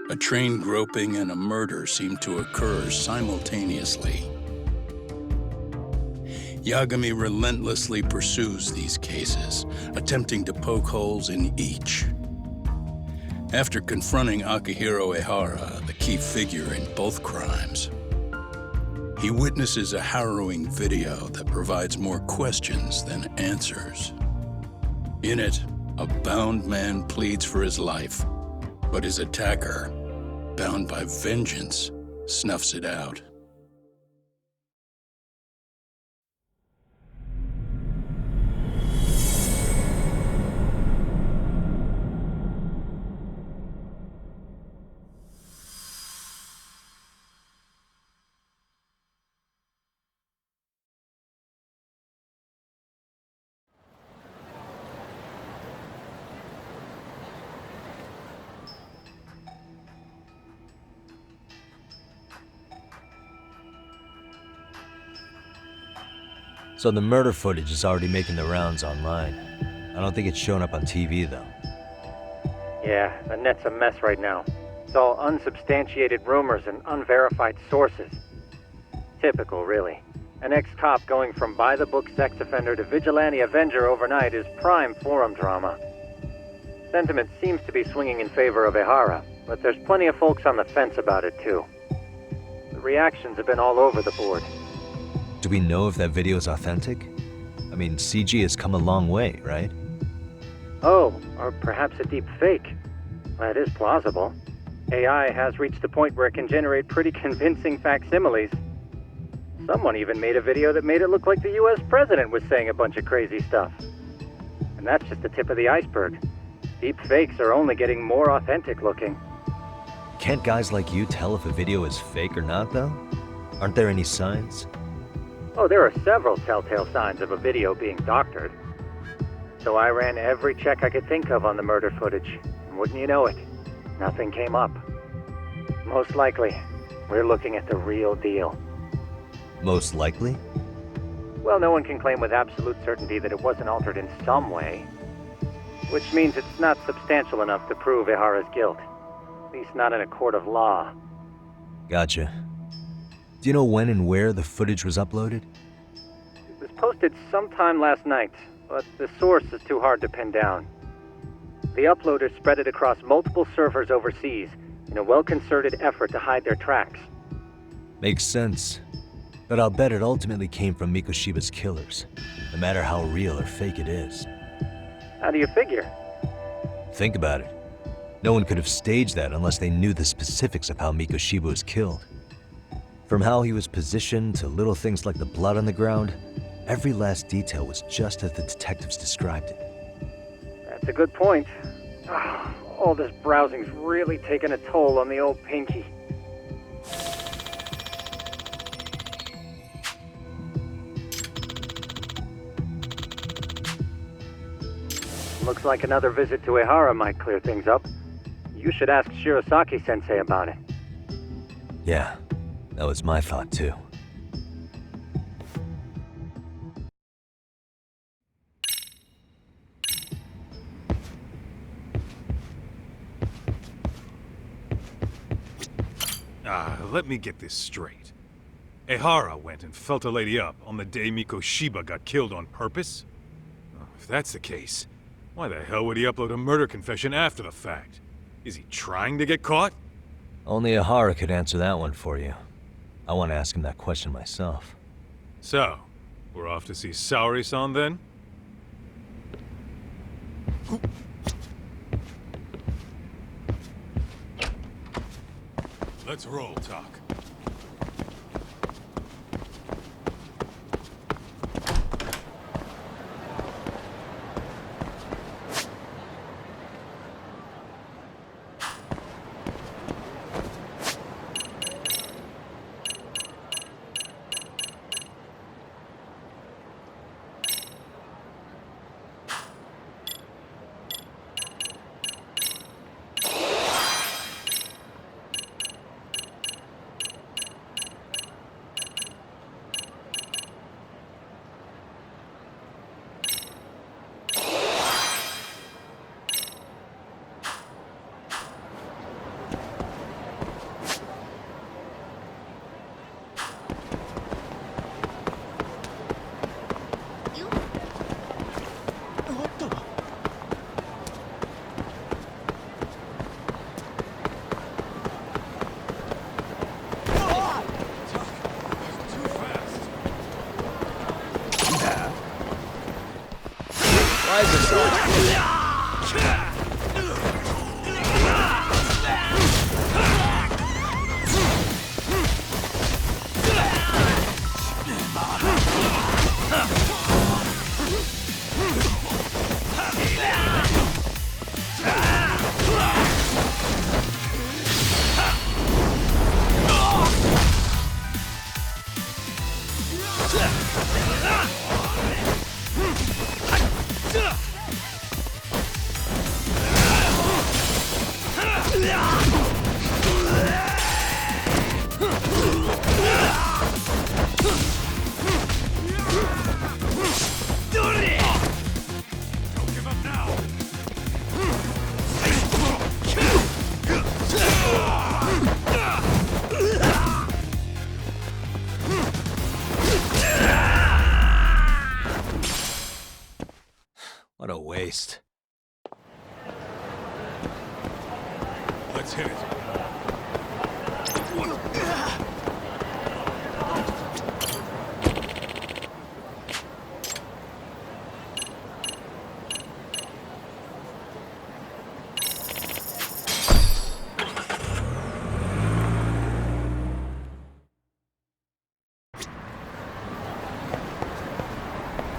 A train groping and a murder seem to occur simultaneously. Yagami relentlessly pursues these cases, attempting to poke holes in each. After confronting Akihiro Ehara, the key figure in both crimes, he witnesses a harrowing video that provides more questions than answers. In it, a bound man pleads for his life, but his attacker, bound by vengeance, snuffs it out. So the murder footage is already making the rounds online. I don't think it's showing up on TV, though. Yeah, the net's a mess right now. It's all unsubstantiated rumors and unverified sources. Typical, really. An ex-cop going from by-the-book sex offender to vigilante avenger overnight is prime forum drama. Sentiment seems to be swinging in favor of Ehara, but there's plenty of folks on the fence about it, too. The reactions have been all over the board. Do we know if that video is authentic? I mean, CG has come a long way, right? Oh, or perhaps a deep fake. That is plausible. AI has reached the point where it can generate pretty convincing facsimiles. Someone even made a video that made it look like the US president was saying a bunch of crazy stuff. And that's just the tip of the iceberg. Deep fakes are only getting more authentic looking. Can't guys like you tell if a video is fake or not, though? Aren't there any signs? Oh, there are several telltale signs of a video being doctored. So I ran every check I could think of on the murder footage, and wouldn't you know it, nothing came up. Most likely, we're looking at the real deal. Most likely? Well, no one can claim with absolute certainty that it wasn't altered in some way. Which means it's not substantial enough to prove Ehara's guilt. At least not in a court of law. Gotcha. Do you know when and where the footage was uploaded? It was posted sometime last night, but the source is too hard to pin down. The uploaders spread it across multiple servers overseas in a well-concerted effort to hide their tracks. Makes sense. But I'll bet it ultimately came from Mikoshiba's killers, no matter how real or fake it is. How do you figure? Think about it. No one could have staged that unless they knew the specifics of how Mikoshiba was killed. From how he was positioned to little things like the blood on the ground, every last detail was just as the detectives described it. That's a good point. All this browsing's really taken a toll on the old pinky. Looks like another visit to Ehara might clear things up. You should ask Shirosaki-sensei about it. Yeah, that was my thought too. Let me get this straight. Ehara went and felt a lady up on the day Mikoshiba got killed on purpose? If that's the case, why the hell would he upload a murder confession after the fact? Is he trying to get caught? Only Ehara could answer that one for you. I want to ask him that question myself. So, we're off to see Saori-san then? Let's roll, Talk. give up now! What a waste. Let's hit it.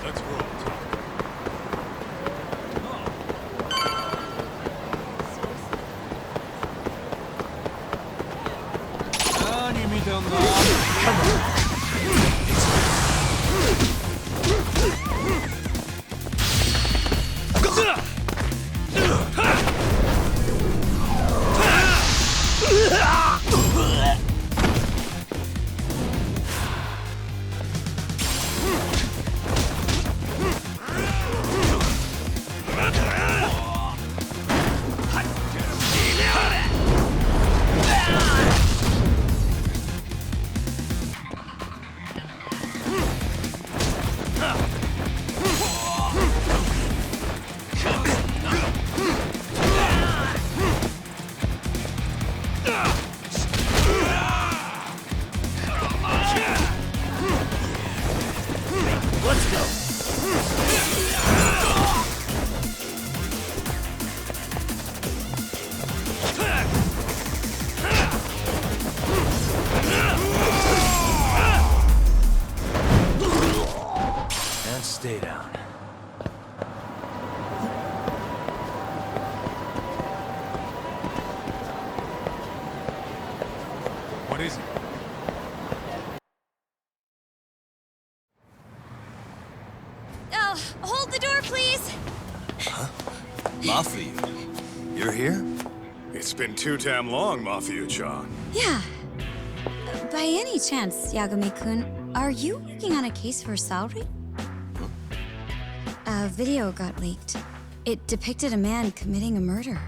Let's roll, Tom. And stay down. What is it? Hold the door, please. Mafia, you're here? It's been too damn long, Mafia-chan. Yeah. By any chance, Yagami-kun, are you working on a case for Saori? A video got leaked. It depicted a man committing a murder.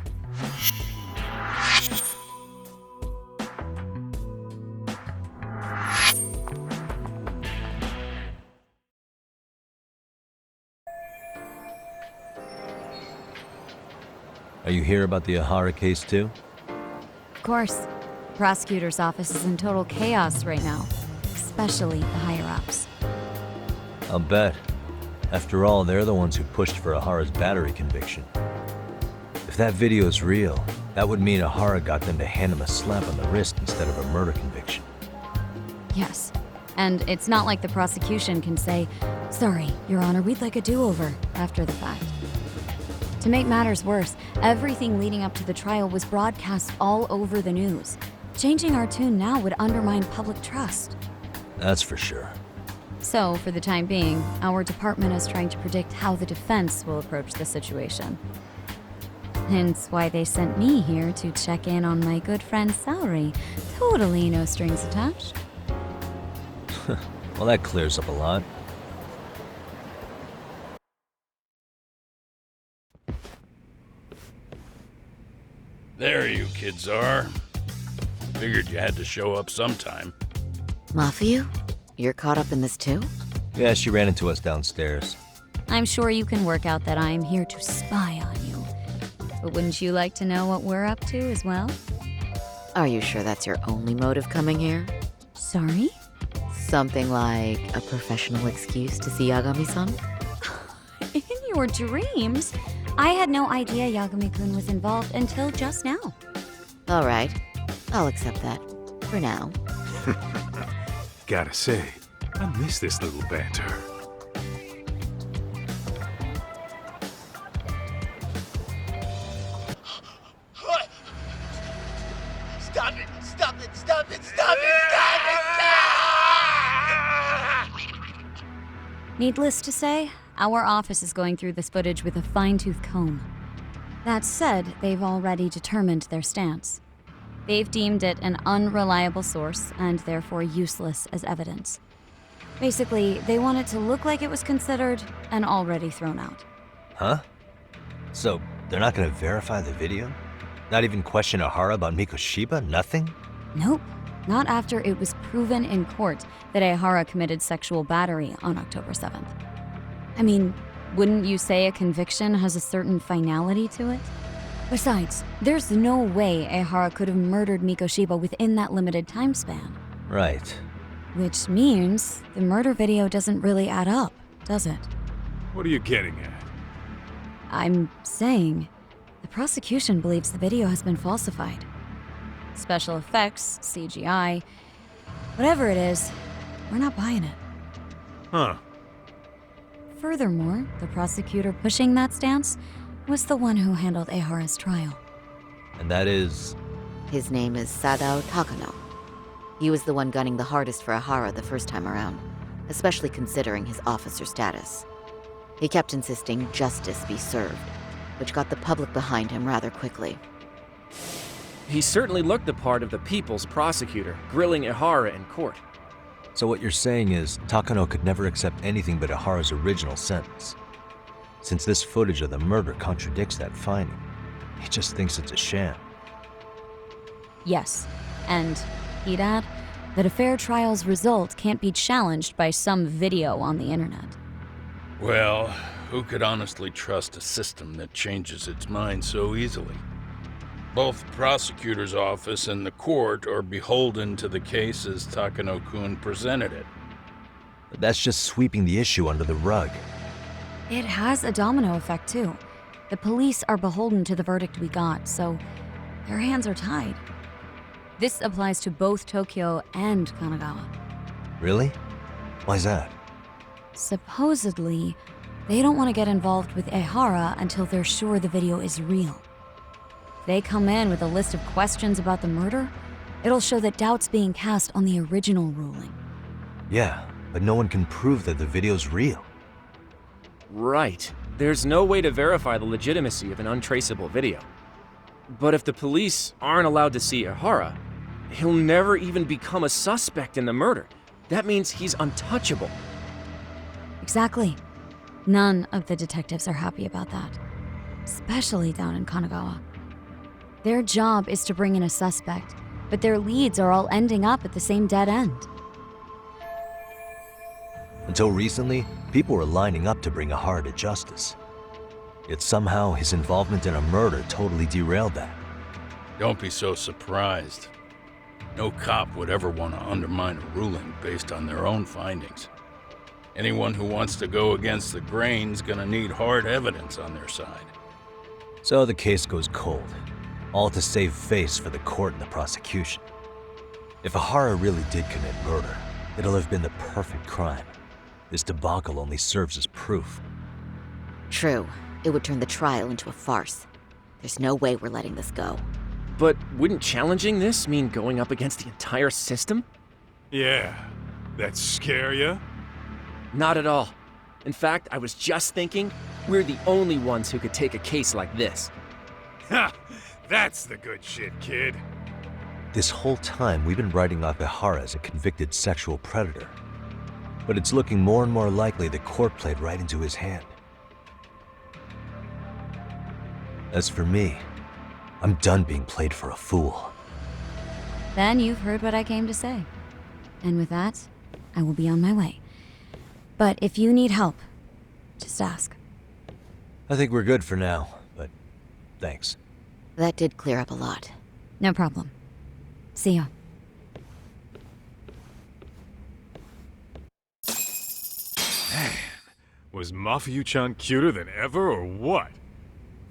Are you here about the Ahara case too? Of course. Prosecutor's office is in total chaos right now, especially the higher-ups. I'll bet. After all, they're the ones who pushed for Ahara's battery conviction. If that video is real, that would mean Ahara got them to hand him a slap on the wrist instead of a murder conviction. Yes. And it's not like the prosecution can say, "Sorry, Your Honor, we'd like a do-over," after the fact. To make matters worse, everything leading up to the trial was broadcast all over the news. Changing our tune now would undermine public trust. That's for sure. So, for the time being, our department is trying to predict how the defense will approach the situation. Hence why they sent me here to check in on my good friend Saori. Totally no strings attached. Well, that clears up a lot. There you kids are. Figured you had to show up sometime. Mafia? You're caught up in this too? Yeah, she ran into us downstairs. I'm sure you can work out that I'm here to spy on you. But wouldn't you like to know what we're up to as well? Are you sure that's your only motive coming here? Sorry? Something like a professional excuse to see Yagami-san? In your dreams? I had no idea Yagami-kun was involved until just now. All right, I'll accept that. For now. Gotta say, I miss this little banter. Stop it! Stop it! Stop it! Stop it! Stop it! Needless to say, our office is going through this footage with a fine-tooth comb. That said, they've already determined their stance. They've deemed it an unreliable source and therefore useless as evidence. Basically, they want it to look like it was considered and already thrown out. Huh? So, they're not gonna verify the video? Not even question Ahara about Mikoshiba? Nothing? Nope. Not after it was proven in court that Ehara committed sexual battery on October 7th. I mean, wouldn't you say a conviction has a certain finality to it? Besides, there's no way Ehara could have murdered Mikoshiba within that limited time span. Right. Which means the murder video doesn't really add up, does it? What are you getting at? I'm saying the prosecution believes the video has been falsified. Special effects, CGI, whatever it is, we're not buying it. Huh. Furthermore, the prosecutor pushing that stance was the one who handled Ehara's trial. And that is... His name is Sadao Takano. He was the one gunning the hardest for Ehara the first time around, especially considering his officer status. He kept insisting justice be served, which got the public behind him rather quickly. He certainly looked the part of the people's prosecutor, grilling Ehara in court. So what you're saying is, Takano could never accept anything but Ahara's original sentence. Since this footage of the murder contradicts that finding, he just thinks it's a sham. Yes, and he'd add that a fair trial's result can't be challenged by some video on the internet. Well, who could honestly trust a system that changes its mind so easily? Both the prosecutor's office and the court are beholden to the case as Takano-kun presented it. But that's just sweeping the issue under the rug. It has a domino effect, too. The police are beholden to the verdict we got, so their hands are tied. This applies to both Tokyo and Kanagawa. Really? Why's that? Supposedly, they don't want to get involved with Ehara until they're sure the video is real. If they come in with a list of questions about the murder, it'll show that doubt's being cast on the original ruling. Yeah, but no one can prove that the video's real. Right. There's no way to verify the legitimacy of an untraceable video. But if the police aren't allowed to see Ehara, he'll never even become a suspect in the murder. That means he's untouchable. Exactly. None of the detectives are happy about that. Especially down in Kanagawa. Their job is to bring in a suspect, but their leads are all ending up at the same dead end. Until recently, people were lining up to bring Ahara to justice. Yet somehow his involvement in a murder totally derailed that. Don't be so surprised. No cop would ever want to undermine a ruling based on their own findings. Anyone who wants to go against the grain's gonna need hard evidence on their side. So the case goes cold, all to save face for the court and the prosecution. If Ahara really did commit murder, it'll have been the perfect crime. This debacle only serves as proof. True, it would turn the trial into a farce. There's no way we're letting this go. But wouldn't challenging this mean going up against the entire system? Yeah. That scare ya? Not at all. In fact, I was just thinking, we're the only ones who could take a case like this. Ha! That's the good shit, kid. This whole time, we've been writing off Ehara as a convicted sexual predator. But it's looking more and more likely the court played right into his hand. As for me, I'm done being played for a fool. Then you've heard what I came to say. And with that, I will be on my way. But if you need help, just ask. I think we're good for now, but thanks. That did clear up a lot. No problem. See ya. Was Mafuyu-chan cuter than ever, or what?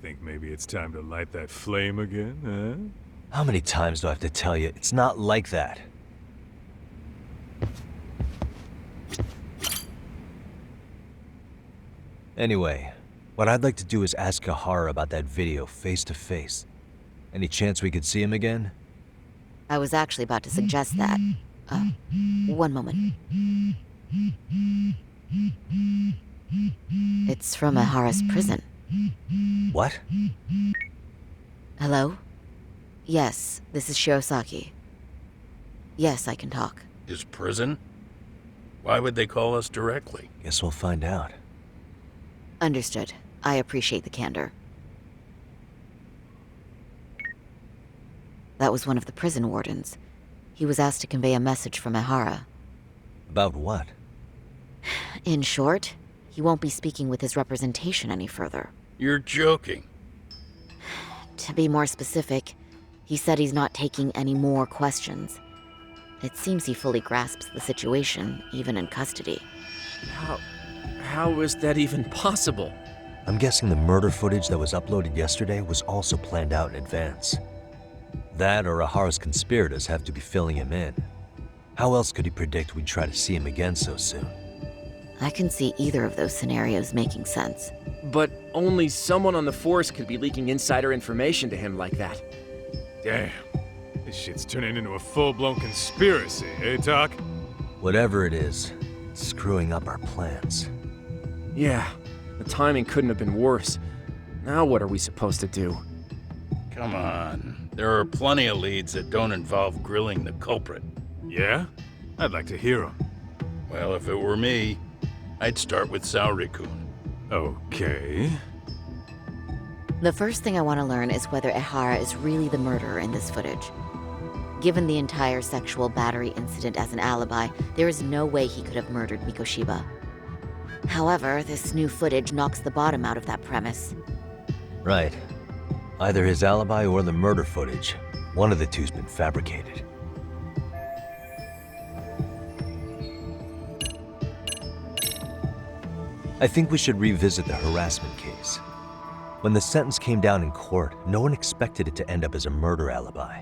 Think maybe it's time to light that flame again, huh? How many times do I have to tell you, it's not like that? Anyway, what I'd like to do is ask Ehara about that video face to face. Any chance we could see him again? I was actually about to suggest that. One moment. It's from Ehara's prison. What? Hello? Yes, this is Shirosaki. Yes, I can talk. His prison? Why would they call us directly? Guess we'll find out. Understood. I appreciate the candor. That was one of the prison wardens. He was asked to convey a message from Ehara. About what? In short, he won't be speaking with his representation any further. You're joking. To be more specific, he said he's not taking any more questions. It seems he fully grasps the situation, even in custody. How is that even possible? I'm guessing the murder footage that was uploaded yesterday was also planned out in advance. That or Ahara's conspirators have to be filling him in. How else could he predict we'd try to see him again so soon? I can see either of those scenarios making sense. But only someone on the force could be leaking insider information to him like that. Damn. This shit's turning into a full-blown conspiracy, eh, Doc? Whatever it is, it's screwing up our plans. Yeah, the timing couldn't have been worse. Now what are we supposed to do? Come on. There are plenty of leads that don't involve grilling the culprit. Yeah? I'd like to hear them. Well, if it were me, I'd start with Saori-kun. Okay. The first thing I want to learn is whether Ehara is really the murderer in this footage. Given the entire sexual battery incident as an alibi, there is no way he could have murdered Mikoshiba. However, this new footage knocks the bottom out of that premise. Right. Either his alibi or the murder footage. One of the two's been fabricated. I think we should revisit the harassment case. When the sentence came down in court, no one expected it to end up as a murder alibi.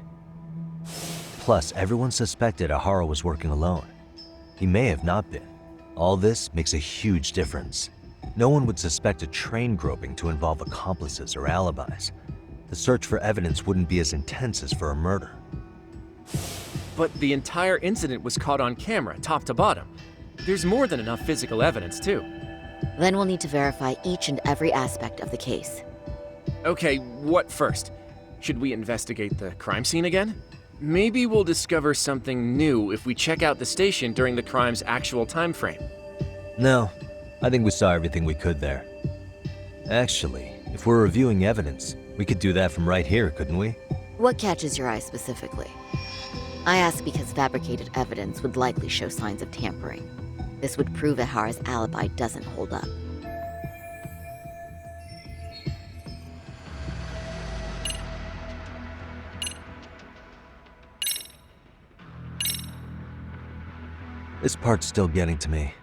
Plus, everyone suspected Ehara was working alone. He may have not been. All this makes a huge difference. No one would suspect a train groping to involve accomplices or alibis. The search for evidence wouldn't be as intense as for a murder. But the entire incident was caught on camera, top to bottom. There's more than enough physical evidence, too. Then we'll need to verify each and every aspect of the case. Okay, what first? Should we investigate the crime scene again? Maybe we'll discover something new if we check out the station during the crime's actual time frame. No, I think we saw everything we could there. Actually, if we're reviewing evidence, we could do that from right here, couldn't we? What catches your eye specifically? I ask because fabricated evidence would likely show signs of tampering. This would prove Ehara's alibi doesn't hold up. This part's still getting to me.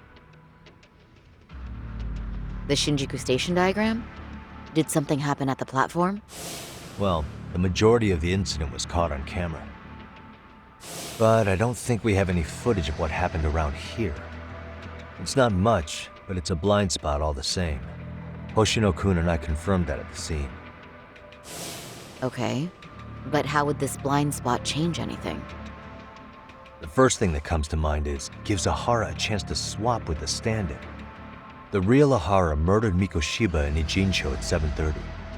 The Shinjuku Station diagram? Did something happen at the platform? Well, the majority of the incident was caught on camera. But I don't think we have any footage of what happened around here. It's not much, but it's a blind spot all the same. Hoshino-kun and I confirmed that at the scene. Okay, but how would this blind spot change anything? The first thing that comes to mind is it gives Ehara a chance to swap with the stand-in. The real Ehara murdered Mikoshiba in Ijincho at 7:30,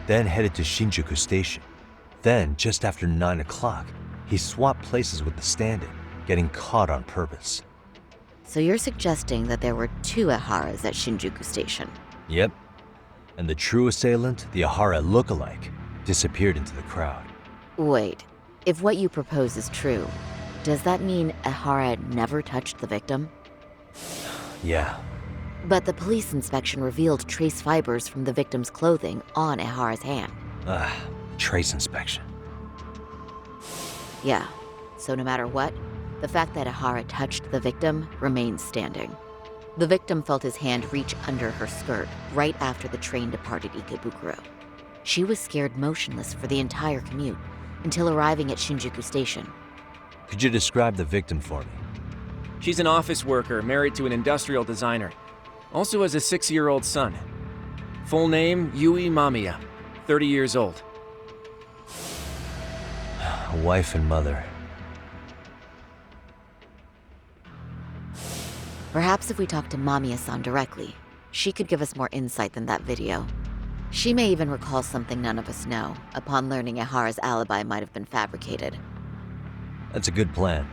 then headed to Shinjuku Station. Then, just after 9 o'clock, he swapped places with the stand-in, getting caught on purpose. So you're suggesting that there were two Eharas at Shinjuku Station? Yep. And the true assailant, the Ehara look-alike, disappeared into the crowd. Wait, if what you propose is true, does that mean Ehara never touched the victim? Yeah. But the police inspection revealed trace fibers from the victim's clothing on Ehara's hand. Trace inspection. Yeah, so no matter what, the fact that Ehara touched the victim remains standing. The victim felt his hand reach under her skirt right after the train departed Ikebukuro. She was scared motionless for the entire commute until arriving at Shinjuku Station. Could you describe the victim for me? She's an office worker married to an industrial designer. Also has a 6-year-old son. Full name, Yui Mamiya, 30 years old. A wife and mother. Perhaps if we talk to Mamiya-san directly, she could give us more insight than that video. She may even recall something none of us know, upon learning Ihara's alibi might have been fabricated. That's a good plan.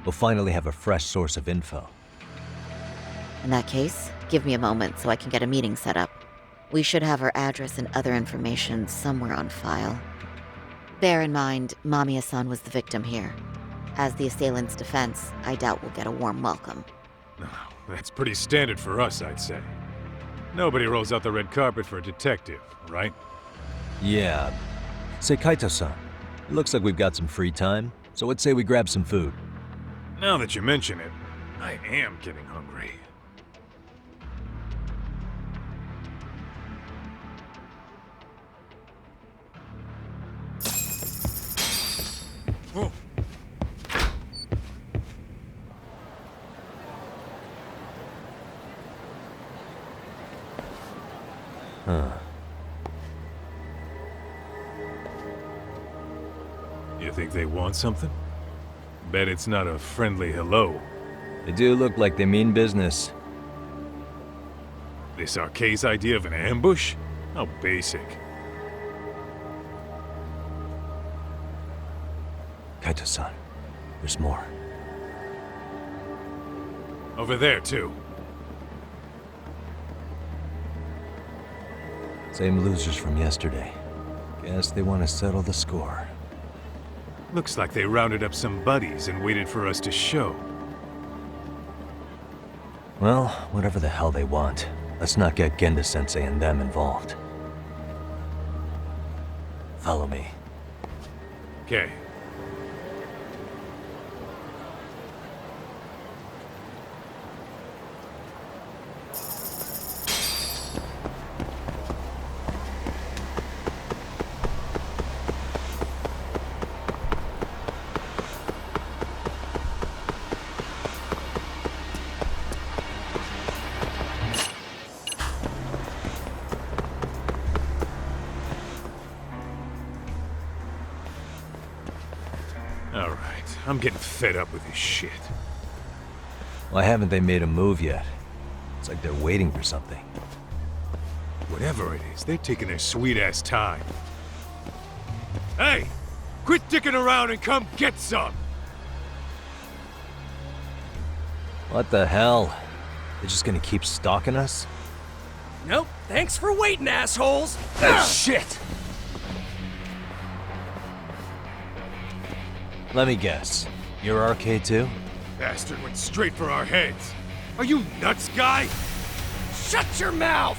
We'll finally have a fresh source of info. In that case, give me a moment so I can get a meeting set up. We should have her address and other information somewhere on file. Bear in mind, Mamiya-san was the victim here. As the assailant's defense, I doubt we'll get a warm welcome. That's pretty standard for us, I'd say. Nobody rolls out the red carpet for a detective, right? Yeah. Say, Kaito-san, it looks like we've got some free time, so let's say we grab some food. Now that you mention it, I am getting hungry. Whoa. Huh. You think they want something? Bet it's not a friendly hello. They do look like they mean business. This RK's idea of an ambush? How basic. Kaito-san, there's more. Over there, too. Same losers from yesterday. Guess they want to settle the score. Looks like they rounded up some buddies and waited for us to show. Well, whatever the hell they want, let's not get Genda-sensei and them involved. Follow me. Okay. Alright, I'm getting fed up with this shit. Why haven't they made a move yet? It's like they're waiting for something. Whatever it is, they're taking their sweet-ass time. Hey! Quit dicking around and come get some! What the hell? They're just gonna keep stalking us? Nope, thanks for waiting, assholes! Shit! Let me guess. You're RK too? Bastard went straight for our heads. Are you nuts, guy? Shut your mouth!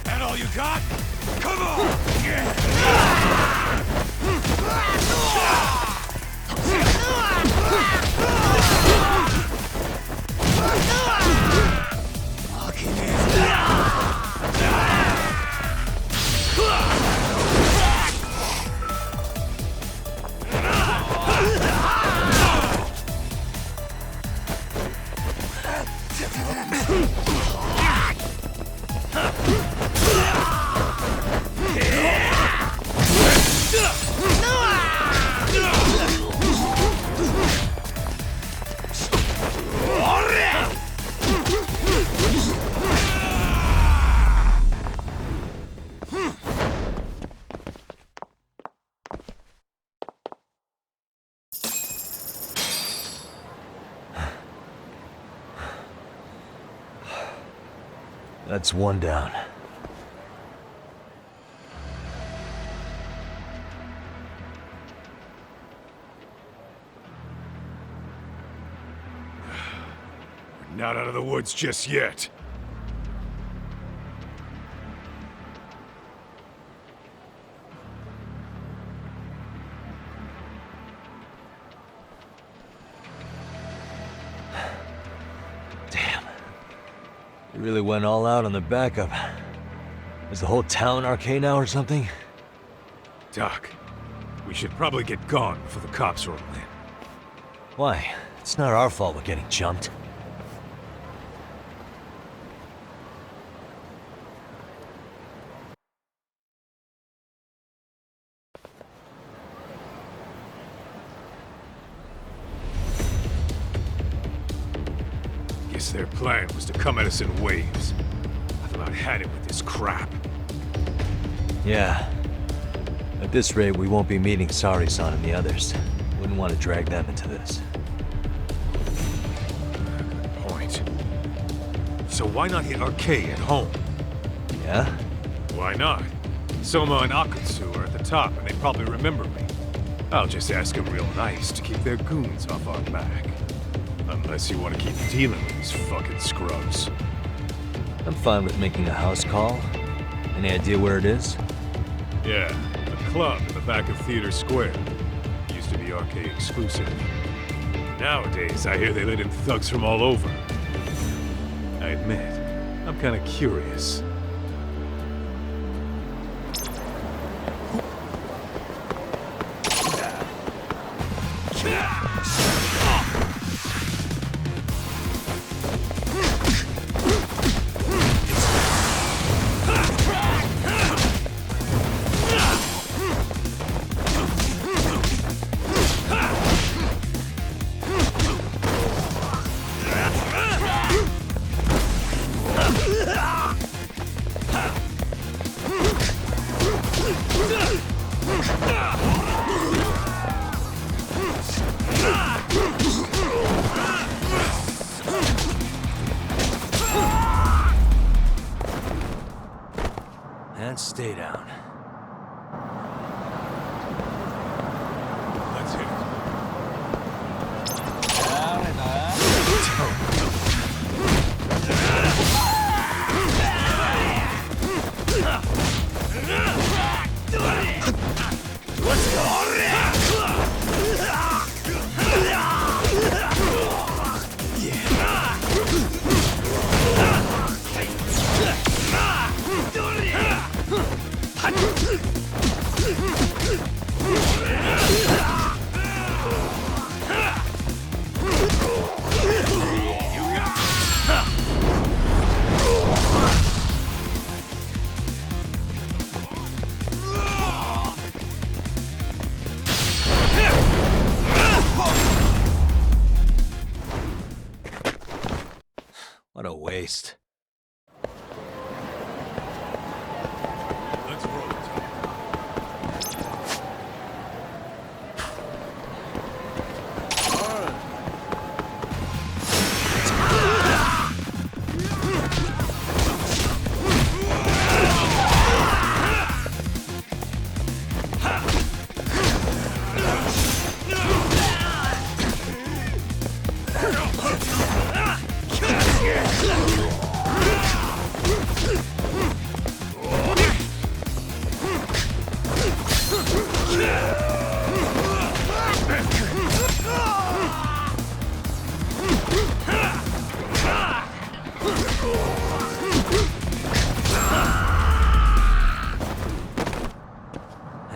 That all you got? Come on! That's one down. We're not out of the woods just yet. Damn. They really went all out on the backup. Is the whole town RK now or something? Doc, we should probably get gone before the cops roll in. Why? It's not our fault we're getting jumped. Guess their plan was to come at us in waves. I've about had it with this crap. Yeah. At this rate, we won't be meeting Saori-san and the others. Wouldn't want to drag them into this. Good point. So why not hit RK at home? Yeah? Why not? Soma and Akutsu are at the top, and they probably remember me. I'll just ask them real nice to keep their goons off our back. Unless you want to keep dealing with these fucking scrubs. I'm fine with making a house call. Any idea where it is? Yeah, a club in the back of Theater Square. Used to be RK exclusive. Nowadays, I hear they let in thugs from all over. I admit, I'm kinda curious. And stay down. Let's hit it. What a waste. Let's roll it.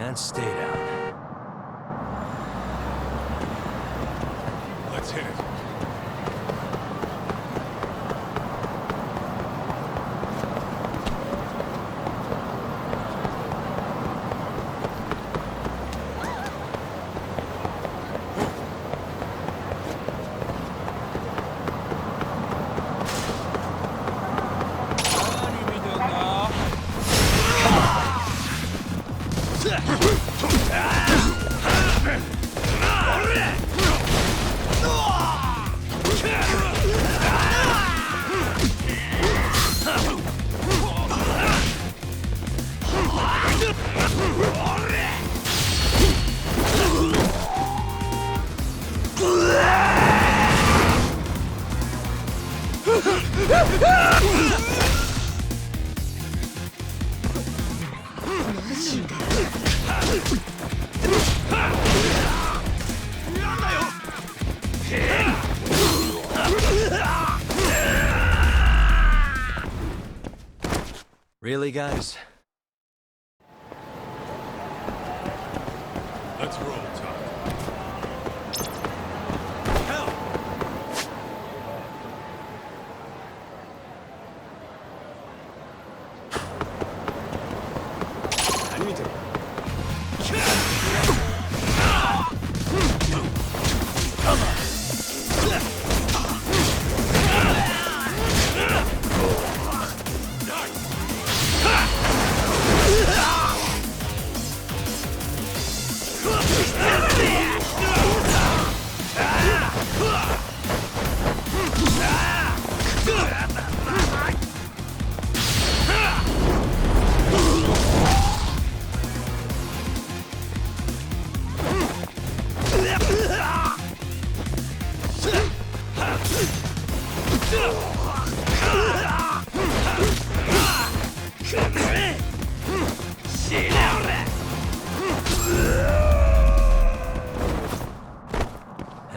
And stay down. Let's hit it. Really, guys?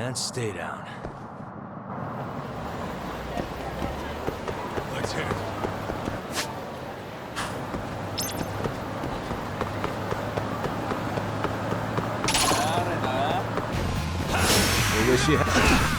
And stay down. Let's hit it. I wish you had.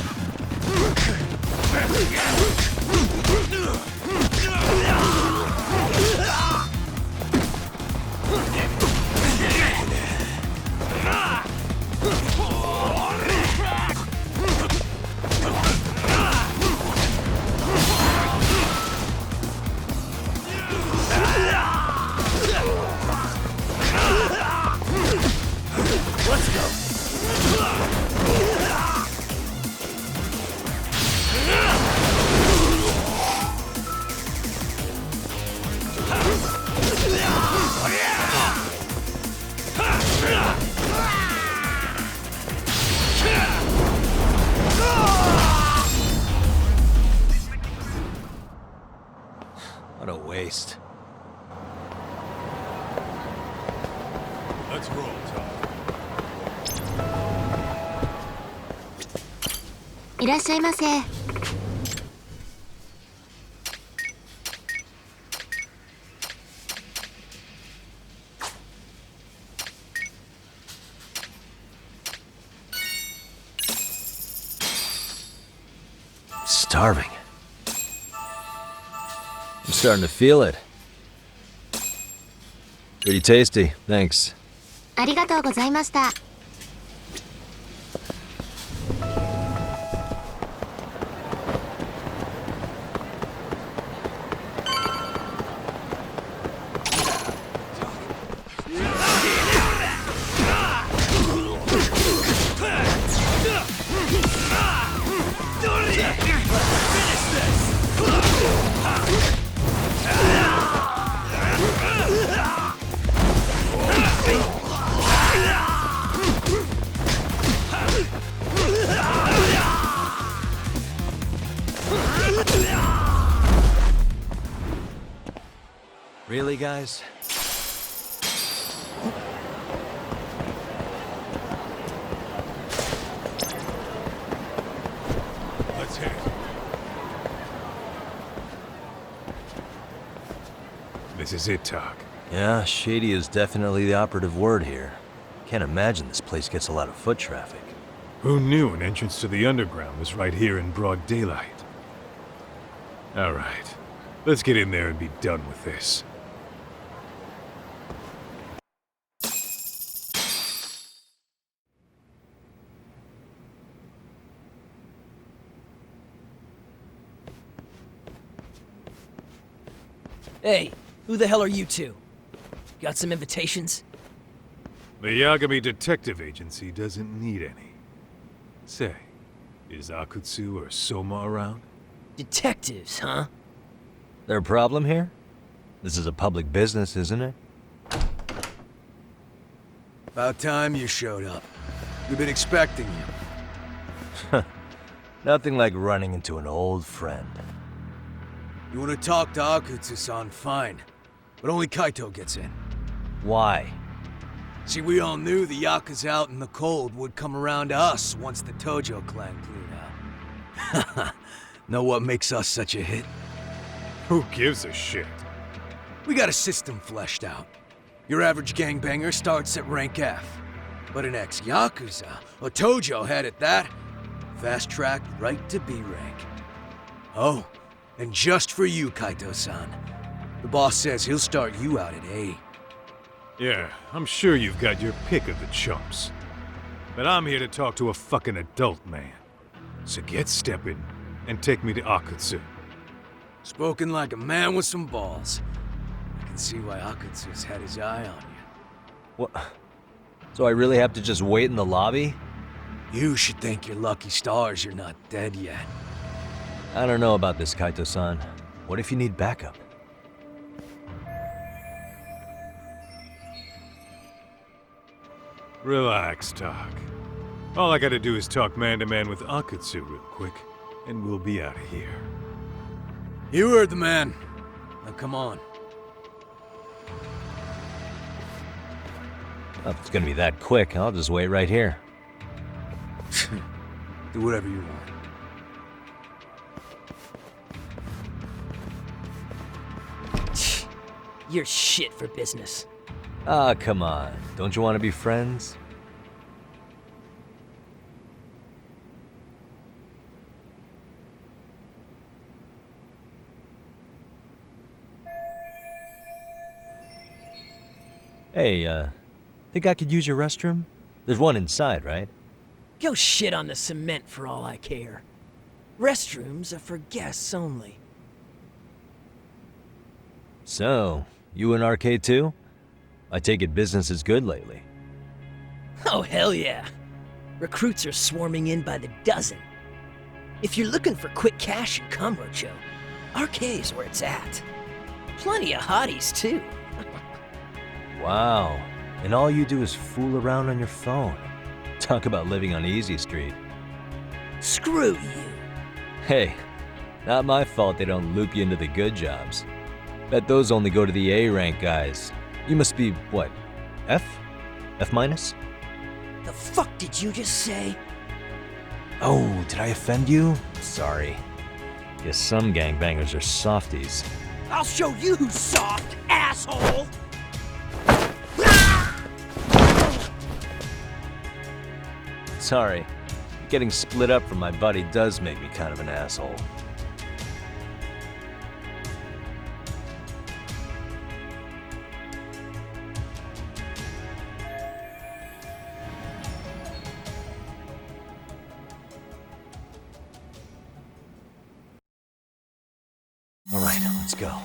What a waste. Let's roll, Tom. いらっしゃいませ。Starving. I'm starting to feel it. Pretty tasty, thanks. ありがとうございました。Really, guys? Let's hit it. This is it, Talk. Yeah, shady is definitely the operative word here. Can't imagine this place gets a lot of foot traffic. Who knew an entrance to the underground was right here in broad daylight? All right, let's get in there and be done with this. Hey, who the hell are you two? Got some invitations? The Yagami Detective Agency doesn't need any. Say, is Akutsu or Soma around? Detectives, huh? There a problem here? This is a public business, isn't it? About time you showed up. We've been expecting you. Nothing like running into an old friend. You want to talk to Akutsu-san, fine. But only Kaito gets in. Why? See, we all knew the Yakuza out in the cold would come around to us once the Tojo clan cleared out. Know what makes us such a hit? Who gives a shit? We got a system fleshed out. Your average gangbanger starts at rank F. But an ex-Yakuza, a Tojo head at that, fast-tracked right to B rank. Oh, and just for you, Kaito-san. The boss says he'll start you out at A. Yeah, I'm sure you've got your pick of the chumps. But I'm here to talk to a fucking adult man. So get stepping and take me to Akutsu. Spoken like a man with some balls. I can see why Akutsu's had his eye on you. What? So I really have to just wait in the lobby? You should thank your lucky stars you're not dead yet. I don't know about this, Kaito-san. What if you need backup? Relax, Talk. All I gotta do is talk man-to-man with Akutsu real quick, and we'll be out of here. You heard the man. Now come on. Well, if it's gonna be that quick, I'll just wait right here. Do whatever you want. You're shit for business. Ah, come on. Don't you want to be friends? Hey, think I could use your restroom? There's one inside, right? Go shit on the cement for all I care. Restrooms are for guests only. So, you in RK too? I take it business is good lately. Oh, hell yeah. Recruits are swarming in by the dozen. If you're looking for quick cash and Kamurocho, RK's where it's at. Plenty of hotties, too. Wow. And all you do is fool around on your phone. Talk about living on Easy Street. Screw you. Hey, not my fault they don't loop you into the good jobs. Bet those only go to the A-rank guys. You must be, what, F? F minus? The fuck did you just say? Oh, did I offend you? Sorry. Guess some gangbangers are softies. I'll show you who's soft, asshole! Sorry. Getting split up from my buddy does make me kind of an asshole. All right, let's go.